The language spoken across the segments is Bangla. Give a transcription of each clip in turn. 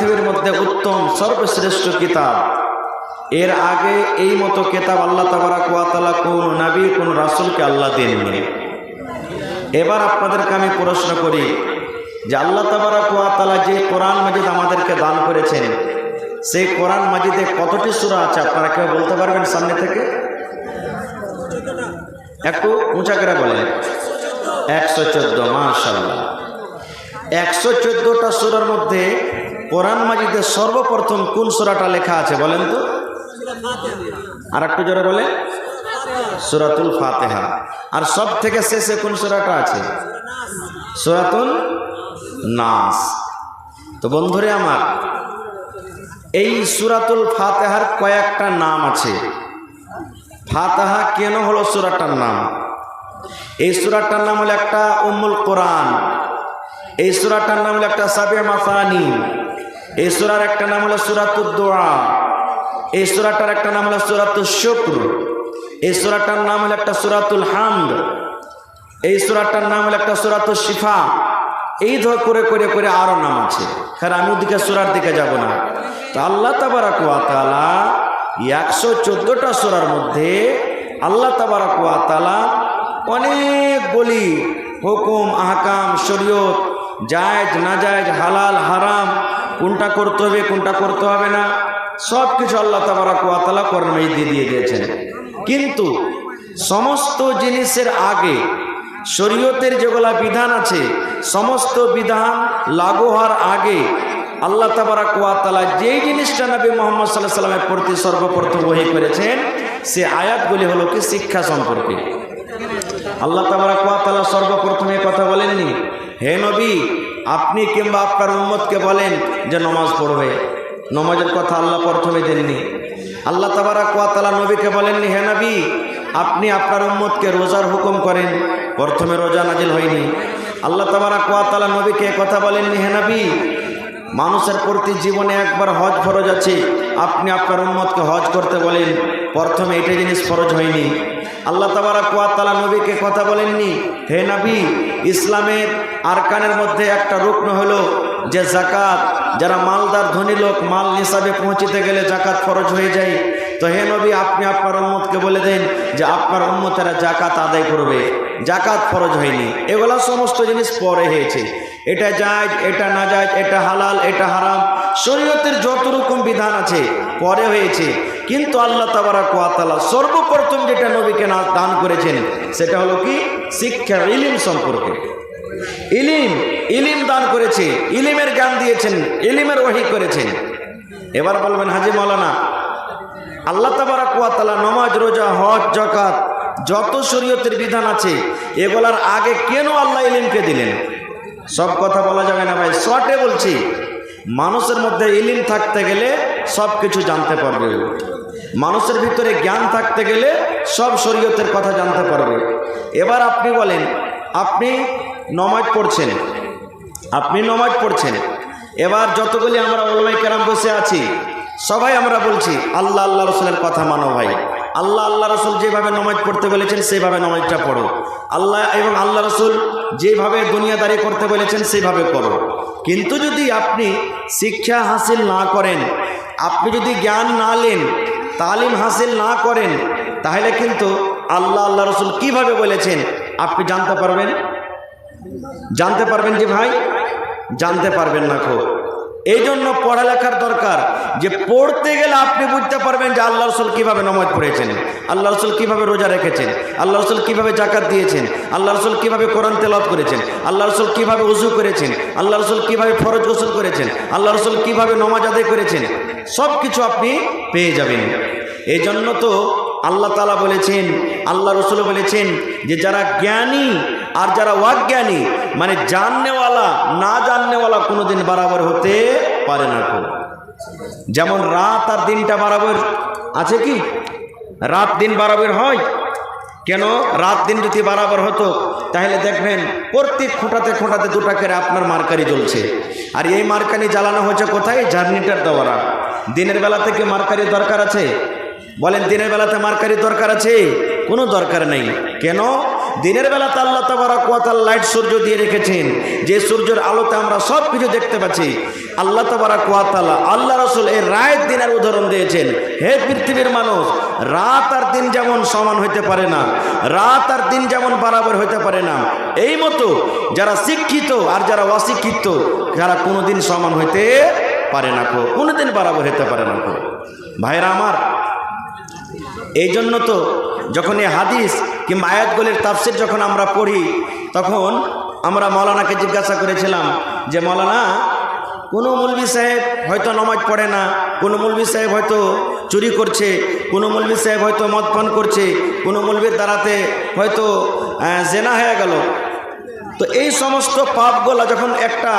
পৃথিবীর মধ্যে উত্তম সর্বশ্রেষ্ঠ কিতাব, এর আগে এই মতো কিতাব আল্লাহ তাবারাক ওয়া তাআলা কোন নবী কোন রাসূলকে আল্লাহ দেননি। এবার আপনাদেরকে আমি প্রশ্ন করি যে আল্লাহ তাবারাক ওয়া তাআলা যে কোরআন মাজিদ আমাদেরকে দান করেছেন, সেই কোরআন মাজিদে কতটি সূরা আছে আপনারা কেউ বলতে পারবেন সামনে থেকে? একটু উঁচা করে বলেন। 114। মাশাআল্লাহ। 114টা সূরার মধ্যে কোরআন মাজিদে সর্বপ্রথম কোন সূরাটা লেখা আছে বলেন তো? আর একটু জোরে বলেন। সূরাতুল ফাতিহা। আর সব থেকে শেষে কোন সূরাটা আছে? সূরাতুন নাস। তো বন্ধুরে আমার, এই সূরাতুল ফাতিহার কয়েকটা নাম আছে। ফাতিহা কেন হলো সূরাটার নাম? এই সূরাটার নাম হলো একটা উম্মুল কোরআন, এই সূরাটার নাম হলো একটা সাবে মাসানি, এই সূরার একটা নাম হলো সূরাতুদ দুআ, এই সূরাটার একটা নাম হলো সূরাতুশ শুকর, এই সূরাটার নাম হলো একটা সূরাতুল হামদ, এই সূরাটার নাম হলো একটা সূরাতুশ শিফা। এই ধর করে করে করে আরো নাম আছে। কারণ আমি ওদিকে সূরার দিকে যাব না। তো আল্লাহ তাবারাক ওয়া তাআলা 114টা সূরার মধ্যে আল্লাহ তাবারাক ওয়া তাআলা অনেকগুলি হুকুম আহকাম শরীয়ত, জায়েজ নাজায়েজ, হালাল হারাম, কোনটা করতে হবে কোনটা করতে হবে না, সব কিছু আল্লাহ তাবারাক ওয়া তাআলা কোরআন মাজিদে দিয়ে দিয়েছেন। কিন্তু সমস্ত জিনিসের আগে শরীয়তের যেগুলা বিধান আছে, সমস্ত বিধান লাগু হওয়ার আগে আল্লাহ তাবারাক ওয়া তাআলা যেই জিনিসটা নবী মুহাম্মদ সাল্লাল্লাহু আলাইহি ওয়াসাল্লামের প্রতি সর্বপ্রথম ওহী করেছেন, সে আয়াতগুলি হলো কি শিক্ষা সম্পর্কে। আল্লাহ তাবারাক ওয়া তাআলা সর্বপ্রথমে কথা বলেননি, হে নবী আপনি কিংবা আপনার উম্মতকে বলেন যে নামাজ পড়বে। নামাজের কথা আল্লাহ প্রথমে দেননি। আল্লাহ তাবারাক ওয়া তাআলা নবীকে বলেননি, হে নবী আপনি আপনার উম্মতকে রোজার হুকুম করেন। প্রথমে রোজা নাজিল হয়নি। আল্লাহ তাবারাক ওয়া তাআলা নবীকে কথা বলেননি, হে নবী মানুষের প্রতি জীবনে একবার হজ ফরজ আছে, আপনি আপনার উম্মতকে হজ করতে বলেন। প্রথমে এটা জিনিস ফরজ হয়নি। আল্লাহ তাবারাক ওয়া তাআলা নবীকে কথা বলেননি, হে নবী ইসলামের আরকানের মধ্যে একটা রুকন হলো যে যাকাত। যারা মালদার ধনী লোক, মাল নিসাবে পৌঁছতে গেলে যাকাত ফরজ হয়ে যায়। তো হে নবী আপনি আপনার উম্মতকে বলে দেন যে আপনার উম্মতেরা যাকাত আদায় করবে। যাকাত ফরজ হয়নি। এগুলা সমস্ত জিনিস পরে হয়েছে। এটা জায়েজ, এটা নাজায়েজ, এটা হালাল, এটা হারাম, শরীয়তের যত রকম বিধান আছে পরে হয়েছে। কিন্তু আল্লাহ তাবারাক ওয়া তাআলা সর্বপ্রথম যেটা নবীকে দান করেছেন সেটা হলো কি? শিক্ষা, ইলম সম্পর্কে। ইলিম দান করেছে, ইলিমের জ্ঞান দিয়েছেন, ইলিমের ওহী করেছেন। এবার বলবেন হাজী মাওলানা আল্লাহ তাবারাক ওয়া তাআলা নামাজ, রোজা, হজ, যাকাত যত শরীয়তের বিধান আছে এগুলার আগে কেন আল্লাহ ইলিমকে দিলেন? সব কথা বলা যাবে না ভাই, শর্টে বলছি। মানুষের মধ্যে ইলিম থাকতে গেলে সব কিছু জানতে পারবে। মানুষের ভিতরে জ্ঞান থাকতে গেলে সব শরীয়তের কথা জানতে পারবে। এবার আপনি বলেন, আপনি নামাজ পড়ছেন, এবার যতগুলি আমরা উলামায়ে কেরাম বসে আছি সবাই আমরা বলছি আল্লাহ আল্লাহ রসুলের কথা মানো ভাই। আল্লাহ রসুল যেভাবে নামাজ পড়তে বলেছেন সেইভাবে নামাজটা পড়ো। আল্লাহ এবং আল্লাহ রসুল যেভাবে দুনিয়াদারি করতে বলেছেন সেইভাবে করো। কিন্তু যদি আপনি শিক্ষা হাসিল না করেন, আপনি যদি জ্ঞান না নেন, তালিম হাসিল না করেন, তাহলে কিন্তু আল্লাহ রসুল কিভাবে বলেছেন আপনি জানতে পারবেন যে ভাই? জানতে পারবেন না। খুব এই জন্য পড়ালেখার দরকার, যে পড়তে গেলে আপনি বুঝতে পারবেন যে আল্লাহ রসুল কীভাবে নামাজ পড়েছেন, আল্লাহ রসুল কীভাবে রোজা রেখেছেন, আল্লাহ রসুল কীভাবে যাকাত দিয়েছেন, আল্লাহ রসুল কীভাবে কোরআন তেলাওয়াত করেছেন, আল্লাহ রসুল কীভাবে ওযু করেছেন, আল্লাহ রসুল কীভাবে ফরজ গোসল করেছেন, আল্লাহ রসুল কীভাবে নামাজ আদায় করেছেন, সব কিছু আপনি পেয়ে যাবেন। এই জন্য তো আল্লাহ তাআলা বলেছেন, আল্লাহ রসুল বলেছেন যে যারা জ্ঞানী আর যারা অজ্ঞানী, মানে জাননেওয়ালা না জাননেওয়ালা কোনোদিন বরাবর হতে পারে না। যেমন রাত আর দিনটা বরাবর আছে কি? রাত দিন বরাবর হয় কেন? রাত দিন যদি বরাবর হতো তাহলে দেখবেন প্রত্যেক খোঁটাতে দুটা করে আপনার মার্কারি জ্বলছে। আর এই মার্কারি জ্বালানো হয়েছে কোথায়? জার্নিটার দ্বারা। দিনের বেলা থেকে মার্কারি দরকার আছে? বলেন দিনের বেলাতে মার্কারি দরকার আছে? কোনো দরকার নেই। কেন? দিনের বেলাতে আল্লাহ তাবারক ওয়া তাআলা লাইট সূর্য দিয়ে রেখেছেন, যে সূর্যের আলোতে আমরা সব কিছু দেখতে পাচ্ছি। আল্লাহ তাবারক ওয়া তাআলা, আল্লাহ রাসূল এই রাত দিনের উদাহরণ দিয়েছেন। হে পৃথিবীর মানুষ, রাত আর দিন যেমন সমান হইতে পারে না, রাত আর দিন যেমন বরাবর হইতে পারে না, এই মতো যারা শিক্ষিত আর যারা অশিক্ষিত যারা কোনোদিন সমান হইতে পারে না, কোনোদিন বরাবর হইতে পারে না। ভাইরা আমার, এই জন্য তো যখন এই হাদিস কিংবা আয়াতগুলির তাফসীর যখন আমরা পড়ি, তখন আমরা মৌলানাকে জিজ্ঞাসা করেছিলাম যে মৌলানা, কোনো মৌলভী সাহেব হয়তো নামাজ পড়ে না, কোনো মৌলভী সাহেব হয়তো চুরি করছে, কোনো মৌলভী সাহেব হয়তো মদ পান করছে, কোনো মৌলভীর দ্বারাতে হয়তো জেনা হয়ে গেল। তো এই সমস্ত পাপগুলা যখন একটা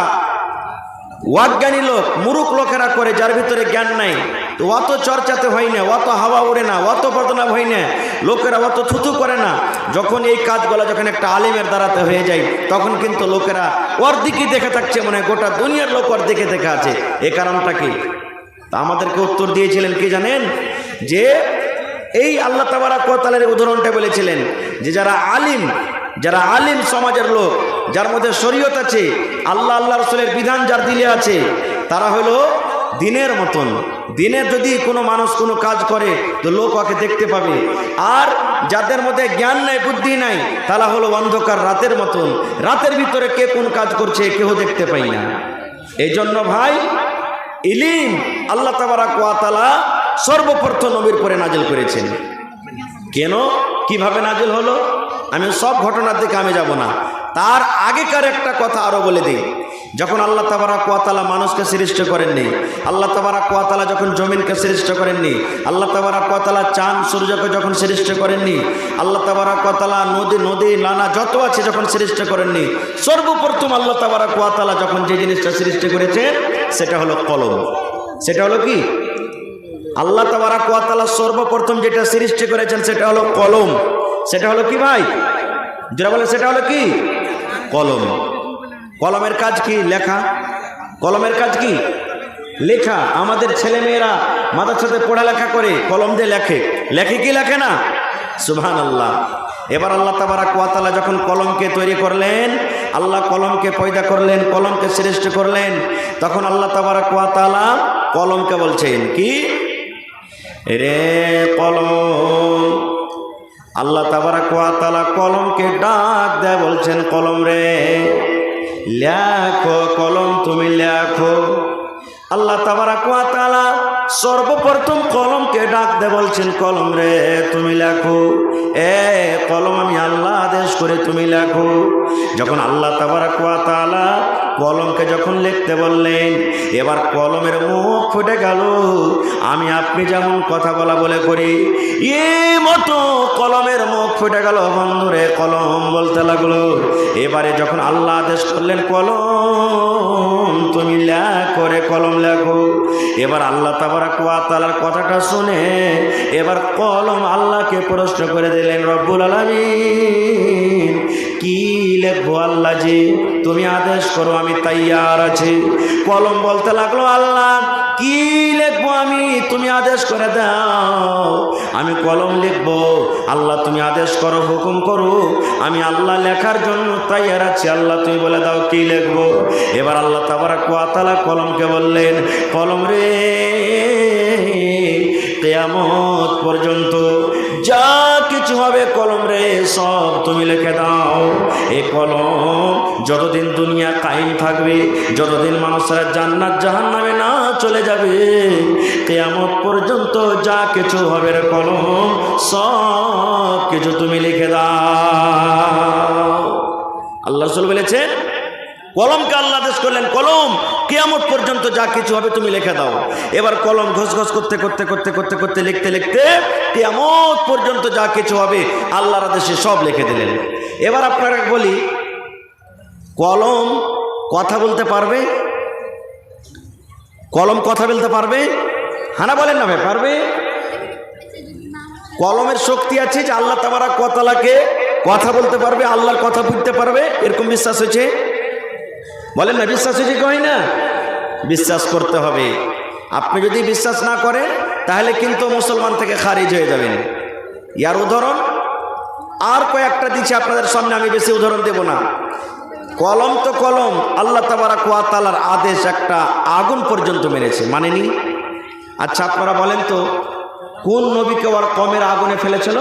অজ্ঞানী লোক, মূর্খ লোকেরা করে, যার ভিতরে জ্ঞান নাই, তো অত চর্চাতে হয় না, অত হাওয়া উড়ে না, অত বদনাম হয় না, লোকেরা অত থুথু করে না। যখন এই কাজগুলো যখন একটা আলিমের দ্বারাতে হয়ে যায়, তখন কিন্তু লোকেরা ওর দিকে দেখে থাকছে, মনে হয় গোটা দুনিয়ার লোক ওর দিকে দেখে আছে। এই কারণটা কি? তা আমাদেরকে উত্তর দিয়েছিলেন কি জানেন? যে এই আল্লাহ তাবারক ওয়া তাআলার উদাহরণটা বলেছিলেন যে যারা আলিম সমাজের লোক, যার মধ্যে শরীয়ত আছে, আল্লাহ রাসূলের বিধান যার দিলে আছে, তারা হলো দিনের মতন। দিনে যদি কোনো মানুষ কোনো কাজ করে তো লোক ওকে দেখতে পাবে। আর যাদের মধ্যে জ্ঞান নাই, বুদ্ধি নাই, তারা হলো অন্ধকার রাতের মতন। রাতের ভিতরে কে কোন কাজ করছে কেউ দেখতে পাই না। এই জন্য ভাই, ইলম আল্লাহ তাবারক ওয়া তাআলা সর্বপ্রথম নবীর পরে নাজিল করেছেন। কেন, কিভাবে নাজিল হলো, আমি সব ঘটনার দিকে আমি যাব না। তার আগেকার একটা কথা আরো বলে দিই। যখন আল্লাহ তাবারক ওয়া তাআলা মানুষকে সৃষ্টি করেননি, আল্লাহ তাবারক ওয়া তাআলা যখন জমিনকে সৃষ্টি করেননি, আল্লাহ তাবারক ওয়া তাআলা চাঁদ সূর্যকে যখন সৃষ্টি করেননি, আল্লাহ তাবারক ওয়া তাআলা নদী নালা যত আছে যখন সৃষ্টি করেননি, সর্বপ্রথম আল্লাহ তাবারক ওয়া তাআলা যখন যে জিনিসটা সৃষ্টি করেছেন সেটা হলো কলম। সেটা হলো কি? আল্লাহ তাবারক ওয়া তাআলা সর্বপ্রথম যেটা সৃষ্টি করেছেন সেটা হলো কলম। সেটা হলো কি ভাই? যারা বলে সেটা হলো কি? কলম। কলমের কাজ কি? লেখা। কলমের কাজ কি? লেখা। আমাদের ছেলেমেয়েরা মাদ্রাসাতে পড়ালেখা করে, কলম দিয়ে লেখে। লেখে কি লেখে না? সুবহানাল্লাহ। এবার আল্লাহ তাবারক ওয়া তাআলা যখন কলমকে তৈরি করলেন, আল্লাহ কলমকে পয়দা করলেন, কলমকে সৃষ্টি করলেন, তখন আল্লাহ তাবারক ওয়া তাআলা কলমকে বলছেন কি? রে কলম। আল্লাহ তাবারক ওয়া তাআলা কলমকে ডাক দেয়, বলছেন কলম রে লেখো, কলম তুমি লেখো। আল্লাহ তাবারক ওয়া তাআলা সর্বপ্রথম কলমকে ডাক দেয়, বলছেন কলম রে তুমি লেখো। কলম আমি আল্লাহ আদেশ করে তুমি লেখো। যখন আল্লাহ তাবারক ওয়া তাআলা কলমকে যখন লিখতে বললেন, এবার কলমের মুখ ফুটে গেল। আমি আপনি যেমন কথা বলা বলে করি, এই মতো কলমের মুখ ফুটে গেল। বন্ধুরে কলম বলতে লাগলো। এবারে যখন আল্লাহ আদেশ করলেন কলম তুমি লেখো রে, কলম লেখো। এবার আল্লাহ তাবারক ওয়া তাআলার কথাটা শুনে এবার কলম আল্লাহকে প্রশ্ন করে দিলেন, রব্বুল আলামিন কি লিখবো আল্লাহ জি? তুমি আদেশ করো, আমি তৈয়ার আছি। কলম বলতে লাগলো, আল্লাহ কি লিখবো আমি? তুমি আদেশ করে দাও, আমি কলম লিখবো। আল্লাহ তুমি আদেশ করো, হুকুম করো, আমি আল্লাহ লেখার জন্য তৈয়ার আছি। আল্লাহ তুমি বলে দাও কি লিখবো। এবার আল্লাহ তাবারক ওয়া তাআলা কলমকে বললেন, কলম রে কিয়ামত পর্যন্ত যা কিছু হবে কলম রে সব তুমি লিখে দাও। এই কলম যতদিন দুনিয়া কায়েম থাকবে, যতদিন মানুষেরা জান্নাত জাহান্নামে না চলে যাবে, কিয়ামত পর্যন্ত যা কিছু হবে রে কলম সব কিছু তুমি লিখে দাও। আল্লাহ রাসূল বলেছেন কলমকে আল্লাহ আদেশ করলেন, কলম কিয়ামত পর্যন্ত যা কিছু হবে তুমি লিখে দাও। এবার কলম ঘসঘস করতে করতে করতে করতে করতে লিখতে লিখতে কিয়ামত পর্যন্ত যা কিছু হবে আল্লাহর আদেশে সব লিখে দিলেন। এবার আপনারা বলি, কলম কথা বলতে পারবে? কলম কথা বলতে পারবে? হানা বলেন না ভাই, পারবে? কলমের শক্তি আছে যে আল্লাহ তাবারক ওয়া তাআলাকে কথা বলতে পারবে, আল্লাহর কথা বুঝতে পারবে, এরকম বিশ্বাস হয়েছে? বলেন না, বিশ্বাস হয়েছে কি হয় না? বিশ্বাস করতে হবে। আপনি যদি বিশ্বাস না করেন তাহলে কিন্তু মুসলমান থেকে খারিজ হয়ে যাবেন। ইয়ার উদাহরণ আর কয়েকটা দিচ্ছি আপনাদের সামনে, আমি বেশি উদাহরণ দেব না। কলম তো কলম, আল্লাহ তাবারাক ওয়া তাআলার আদেশ একটা আগুন পর্যন্ত মেরেছে, মানেনি। আচ্ছা আপনারা বলেন তো, কোন নবীকে ওর কমের আগুনে ফেলেছিল?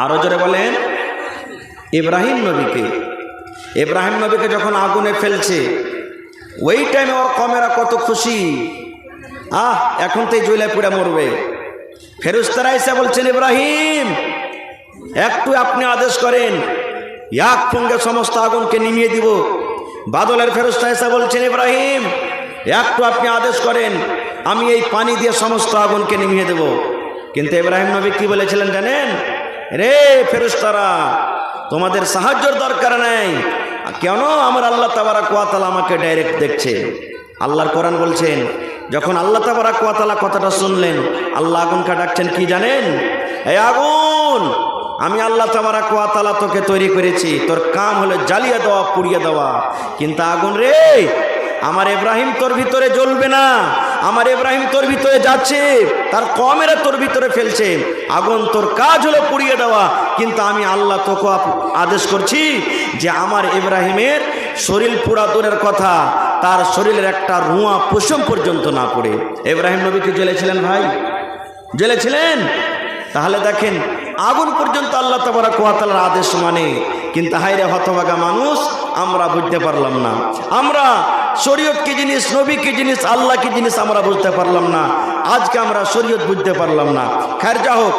আরো জোরে বলেন। ইব্রাহিম নবীকে। ইব্রাহিম নবীকে যখন আগুনে ফেলছে, ওই টাইমে ওর কমেরা কত খুশি, এখন তো জ্বলে পুড়ে মরবে। ফেরেশতারা এসে বলছেন, ইব্রাহিম একটু আপনি আদেশ করেন, এক সঙ্গে সমস্ত আগুনকে নিভিয়ে দিব। বাদলের ফেরেশতা এসে বলছেন, ইব্রাহিম একটু আপনি আদেশ করেন, আমি এই পানি দিয়ে সমস্ত আগুনকে নিভিয়ে দেব। কিন্তু ইব্রাহিম নবী কি বলেছিলেন জানেন? রে ফেরেশতারা, তোমাদের সাহায্যের দরকার নেই, কেন আমার আল্লাহ তাবারাক ওয়া তাআলা আমাকে ডাইরেক্ট দেখছে। আল্লাহর কোরআন বলছেন, যখন আল্লাহ তাবারাক ওয়া তাআলা কথাটা শুনলেন, আল্লাহ আগুনকে ডাকছেন কি জানেন? এই আগুন, আমি আল্লাহ তাবারাক ওয়া তাআলা তোকে তৈরি করেছি, তোর কাম হলো জ্বালিয়ে দেওয়া, পুড়িয়ে দেওয়া। কিন্তু আগুন রে, আমার ইব্রাহিম তোর ভিতরে জ্বলবে না, আমার ইব্রাহিম তোর ভিতরে যাচ্ছে, তার কমেরা তোর ভিতরে ফেলছে। আগুন তোর কাজ হলো পুড়িয়ে দেওয়া, কিন্তু আমি আল্লাহ তোকে আদেশ করছি যে আমার ইব্রাহিমের শরীর পুরা দূরের কথা, তার শরীরের একটা রুয়া পশম পর্যন্ত না পড়ে। ইব্রাহিম নবী কি জ্বলেছিলেন ভাই? জ্বলেছিলেন? তাহলে দেখেন, আগুন পর্যন্ত আল্লাহ তাবারাক ওয়া তাআলার আদেশ মানে। কিন্তু হায়রে হতভাগা মানুষ, আমরা বুঝতে পারলাম না। আমরা শরীয়ত কি জিনিস, নবী কি জিনিস, আল্লাহ কি জিনিস আমরা বুঝতে পারলাম না। আজকে আমরা শরীয়ত বুঝতে পারলাম না। খায়ের যা হোক,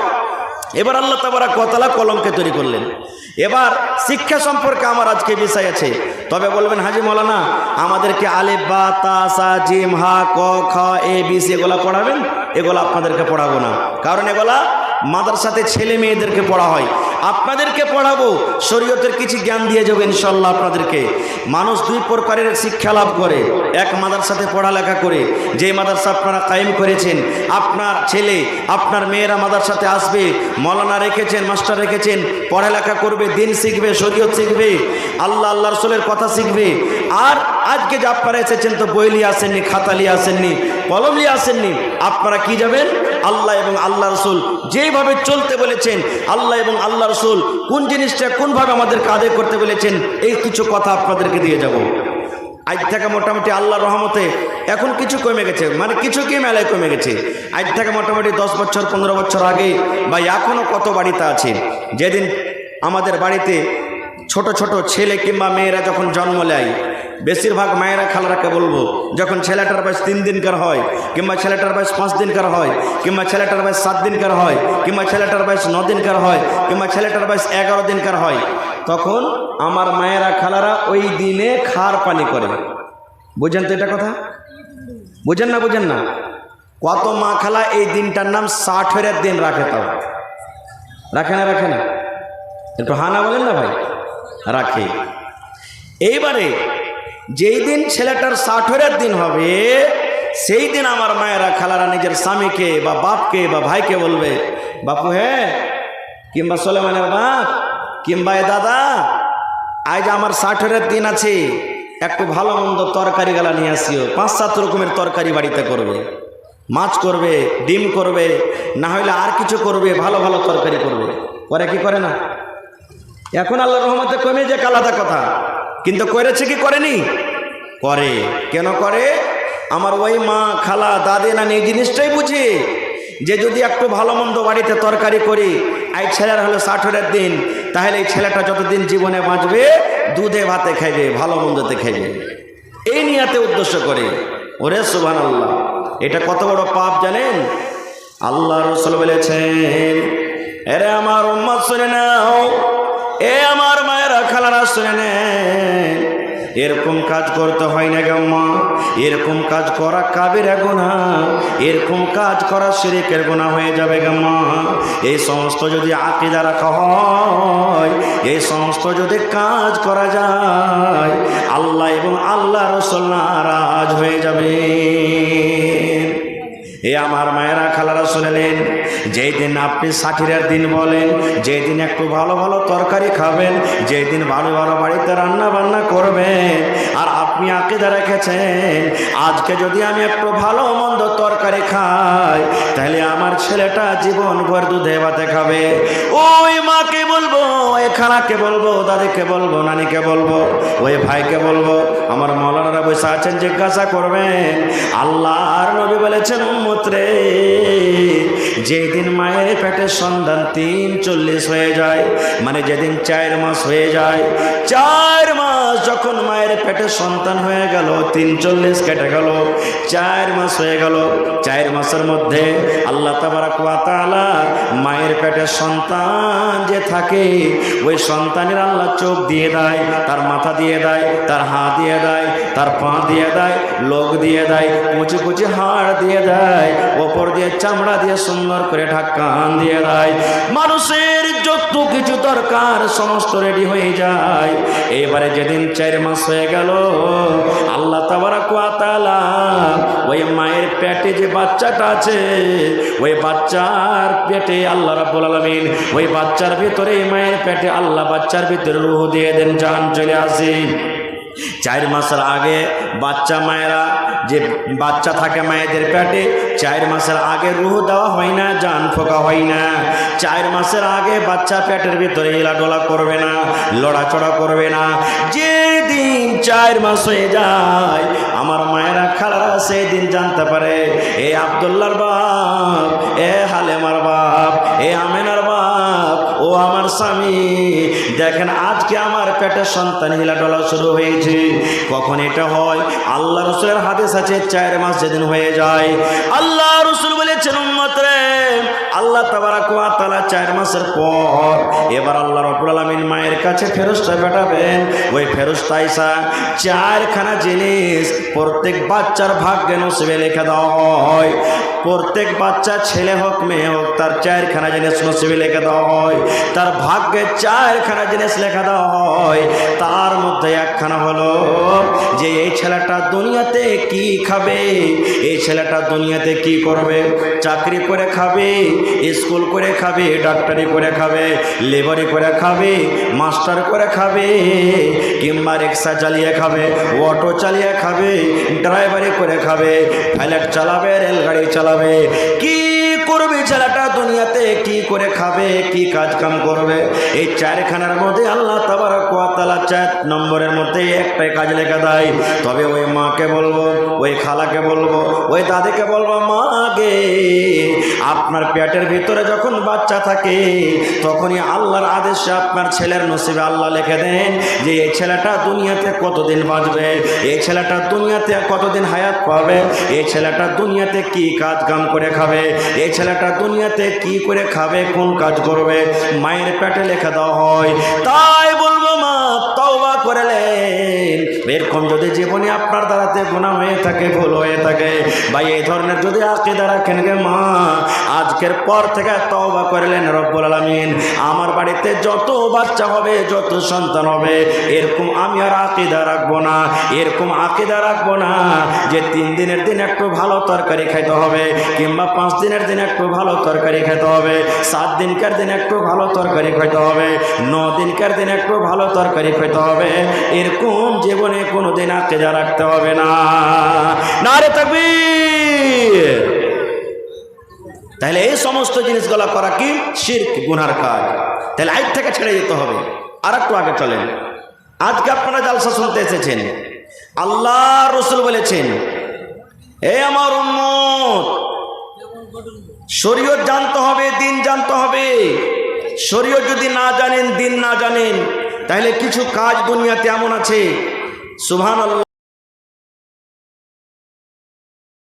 এবার আল্লাহ তাবারাক ওয়া তাআলা কলমকে তৈরি করলেন। এবার শিক্ষা সম্পর্কে আমার আজকে বিষয় আছে। তবে বলবেন, হাজি মৌলানা আমাদেরকে আলিফ বা তা সা জিম হা ক খ এ বি সি এগুলা পড়াবেন? এগুলো আপনাদেরকে পড়াবো না, কারণ এগুলা মাদ্রাসাতে ছেলে মেয়েদেরকে পড়া হয়। আপনাদেরকে পড়াবো, শরীয়তের কিছু জ্ঞান দিয়ে যাবো ইনশাল্লাহ আপনাদেরকে। মানুষ দুই প্রকারের শিক্ষা লাভ করে, এক মাদ্রাসাতে পড়ালেখা করে, যে মাদ্রাসা আপনারা কায়েম করেছেন, আপনার ছেলে আপনার মেয়েরা মাদ্রাসাতে আসবে, মৌলানা রেখেছেন, মাস্টার রেখেছেন, পড়ালেখা করবে, দিন শিখবে, শরীয়ত শিখবে, আল্লাহ আল্লাহ রসুলের কথা শিখবে। আর আজকে যে আপনারা এসেছেন, তো বই নিয়ে আসেননি, খাতা নিয়ে আসেননি, কলম নিয়ে আসেননি, আপনারা কি যাবেন? আল্লাহ এবং আল্লাহ রসুল যেভাবে চলতে বলেছেন, আল্লাহ এবং আল্লাহ রসুল কোন জিনিসটা কোনভাবে আমাদেরকে আদায় করতে বলেছেন, এই কিছু কথা আপনাদেরকে দিয়ে যাব। আজ থেকে মোটামুটি আল্লাহর রহমতে এখন কিছু কমে গেছে, মানে কিছু কি মেলায় কমে গেছে। আজ থেকে মোটামুটি 10 বছর 15 বছর আগে বা এখনও কত বাড়িতে আছে, যেদিন আমাদের বাড়িতে ছোট ছোট ছেলে কিংবা মেয়েরা যখন জন্ম নেয়, বেশিরভাগ মায়েরা খালারাকে বলবো, যখন ছেলেটার বয়স 3 দিনকার হয়, কিংবা ছেলেটার বয়স 5 দিনকার হয়, কিংবা ছেলেটার বয়স 7 দিনকার হয়, কিংবা ছেলেটার বয়স 9 দিনকার হয়, কিংবা ছেলেটার বয়স 11 দিনকার হয়, তখন আমার মায়েরা খালারা ওই দিনে খার পানি করে। বুঝেন তো এটা কথা? বুঝেন না? বুঝেন না? কত মা খালা এই দিনটার নাম 60-এর দিন রাখে, তাও রাখে না? রাখে না? একটু হানা বলেন না ভাই। রাখে। এইবারে যেই দিন ছেলেটার 60-এর দিন হবে, সেই দিন আমার মায়েরা খালারা নিজের স্বামীকে বা বাপকে বা ভাইকে বলবে, বাপু হ্যাঁ, কিংবা সোলেমানের বাপ, কিংবা এ দাদা, আজ আমার 60-এর দিন আছে, একটু ভালো মন্দ তরকারি গালা নিয়ে আসিও। 5-7 রকমের তরকারি বাড়িতে করবে, মাছ করবে, ডিম করবে, না হলে আর কিছু করবে, ভালো ভালো তরকারি করবে। করে কি করে না? এখন আল্লাহর রহমতে কমে যে আলাদা কথা, কিন্তু করেছে কি করেনি? করে। কেন করে? আমার ওই মা খালা দাদি নানি এই জিনিসটাই বুঝে যে যদি একটু ভালো মন্দ বাড়িতে তরকারি করি, এই ছেলের হলো 60-এর দিন, তাহলে এই ছেলেটা যতদিন জীবনে বাঁচবে দুধে ভাতে খাইবে, ভালো মন্দতে খাইবে, এই নিয়াতে উদ্দেশ্য করে। ওরে সুবহানাল্লাহ, এটা কত বড় পাপ জানেন? আল্লাহ রাসূল বলেছেন, এরে আমার উম্মত শুনে নাও, এ আমার মায়েরা খালারা শুনে নেন, এরকম কাজ করতে হয় না গাম্মা, এরকম কাজ করা কাবিরা গুনাহ, এরকম কাজ করা শিরকের গুনাহ হয়ে যাবে গাম্মা। এই সমস্ত যদি আকীদা রাখা হয়, এই সমস্ত যদি কাজ করা যায়, আল্লাহ এবং আল্লাহ রাসূল নারাজ হয়ে যাবে। এ আমার মায়েরা খালারা শুনলেন, যেই দিন আপনি ষাঠিরের দিন বলেন, যেই দিন একটু ভালো ভালো তরকারি খাবেন, যেই দিন ভালো ভালো বাড়িতে রান্না বান্না করবেন, আর আপনি আকীদা রেখেছেন আজকে যদি আমি একটু ভালো মন্দ তরকারি খাই তাহলে আমার ছেলেটা জীবনভর দুধে ভাতে খাবে। ওই মাকে বলবো, ওই খালাকে বলবো, দাদিকে বলবো, নানিকে বলবো, ওই ভাইকে বলবো, আমার মৌলানারা বসে আছেন, জিজ্ঞাসা করবেন। আল্লাহর নবী বলেছেন, উম্মত রে, যেদিন মায়ের পেটে সন্তান 43 হয়ে যায়, মানে যেদিন 4 মাস হয়ে যায়, 4 মাস যখন মায়ের পেটে সন্তান হয়ে গেল, 43 কেটে গেল, 4 মাস হয়ে গেল, 4 মাসের মধ্যে আল্লাহ তাবারক ওয়া তাআলা মায়ের পেটে সন্তান যে থাকে ওই সন্তানের আল্লাহ চোখ দিয়ে দেয়, তার মাথা দিয়ে দেয়, তার হাত দিয়ে দেয়, তার পা দিয়ে দেয়, লোক দিয়ে দেয়, কুচি কুচি হাড় দিয়ে দেয়, ওপর দিয়ে চামড়া দিয়ে সুন্দর করে ঢাকান দিয়ে দেয়। মানুষের যত কিছু দরকার সমস্ত রেডি হয়ে যায়। এবারে যেদিন 4 মাস হয়ে গেল, আল্লাহ তাবারক ওয়া তাআলা ওই মায়ের পেটে যে বাচ্চাটা আছে, ওই বাচ্চার পেটে আল্লাহ রাব্বুল আলামিন ওই বাচ্চার ভিতরে, মায়ের পেটে আল্লাহ বাচ্চার ভিতরে রূহ দিয়ে দেন, জান চলে আসে। 4 মাসের আগে বাচ্চা মায়েরা যে বাচ্চা থাকে মায়েদের পেটে, 4 মাসের আগে রূহ দেওয়া হয় না, জান ফোঁকা হয় না। 4 মাসের আগে বাচ্চা পেটের ভিতরে হিলাডোলা করবে না, লড়াচড়া করবে না। যেদিন 4 মাস হয়ে যায় আমার মায়েরা খালারা সেই দিন জানতে পারে, এ আব্দুল্লাহর বাপ, এ হালেমার বাপ, এ আমেনার বাপ, ও আমার স্বামী, দেখেন আজকে আমার পেটে সন্তান হিলাডোলা শুরু হয়েছে। কখন এটা হয়? আল্লাহ রাসূলের হাদিস আছে, 4 মাস যেদিন হয়ে যায়, আল্লাহ রাসূল বলেছেন, উম্মত রে, আল্লাহ তাবারক ওয়া তাআলা 4 মাসের পর এবার আল্লাহ রাব্বুল আলামিন মায়ের কাছে ফেরেশতা পাঠাবেন। ওই ফেরেশতা আইসা 4খানা জিনিস প্রত্যেক বাচ্চার ভাগ্যে নসিবে লিখে দেওয়া হয়। প্রত্যেক বাচ্চা ছেলে হোক মেয়ে হোক তার 4খানা জিনিস নসিবে লিখে দেওয়া হয়, তার ভাগ্যে 4খানা জিনিস লেখা দেওয়া হয়। তার মধ্যে একখানা হলো যে এই ছেলেটা দুনিয়াতে কি খাবে, এই ছেলেটা দুনিয়াতে কি করবে, চাকরি করে খাবে, স্কুল করে খাবে, ডাক্তারি করে খাবে, লেবারি করে খাবে, মাস্টার করে খাবে, কিংবা রিক্সা চালিয়ে খাবে, অটো চালিয়ে খাবে, ড্রাইভারি করে খাবে, ফ্লাইট চালাবে, রেলগাড়ি চালাবে, কি করবে ছেলেটা দুনিয়াতে, কি করে খাবে, কি কাজ কাম করবে। এই 4খানার মধ্যে আল্লাহ তাবারক ওয়া তাআলা 4 নম্বরের মধ্যে একটাই কাজ লেখা দেয়। তবে ওই মাকে বলবো, ওই খালাকে বলবো, ওই দাদিকে বলবো, মা গে, আপনার পেটের ভিতরে যখন বাচ্চা থাকে তখনই আল্লাহর আদেশে আপনার ছেলের নসিবে আল্লাহ লিখে দেন যে এই ছেলেটা দুনিয়াতে কতদিন বাঁচবে, এই ছেলেটা দুনিয়াতে কতদিন হায়াত পাবে, এই ছেলেটা দুনিয়াতে কি কাজ কাম করে খাবে, এই ছেলেটা দুনিয়াতে কি করে খাবে, কোন কাজ করবে, মায়ের পেটে লেখা দেওয়া হয়। তাই বলবো মা, তওবা করলেন। এরকম যদি জীবনে আপনার দ্বারাতে গুনাহ হয়ে থাকে, ভুল হয়ে থাকে, ভাই এই ধরনের যদি আকীদা রাখেন গে মা, আজকের পর থেকে তওবা করলেন, রব্বুল আলামিন আমার বাড়িতে যত বাচ্চা হবে, যত সন্তান হবে, এরকম আমি আর আকীদা রাখবো না, এরকম আকীদা রাখবো না যে 3 দিনের দিন একটু ভালো তরকারি খাইতে হবে, কিংবা 5 দিনের দিন একটু ভালো তরকারি খেতে হবে, 7 দিনকার দিন একটু ভালো তরকারি খেতে হবে, 9 দিনকার দিন একটু ভালো তরকারি খেতে হবে। এরকম জীবনে কোনোদিন আকীদা রাখতে হবে না। নারে তাকবীর। তাহলে এই সমস্ত জিনিসগুলো করা কি শিরক, গুনার কাজ। তাহলে আজ থেকে ছেড়ে যেতে হবে। আর একটু আগে চলেন। আজকে আপনারা জালসা শুনতে এসেছেন, আল্লাহ রাসূল বলেছেন, এ আমার উম্মত, শরীয়ত জানতে হবে, দিন জানতে হবে। শরীয়ত যদি না জানেন, দিন না জানেন, তাহলে কিছু কাজ দুনিয়াতে এমন আছে, সুবহানাল্লাহ।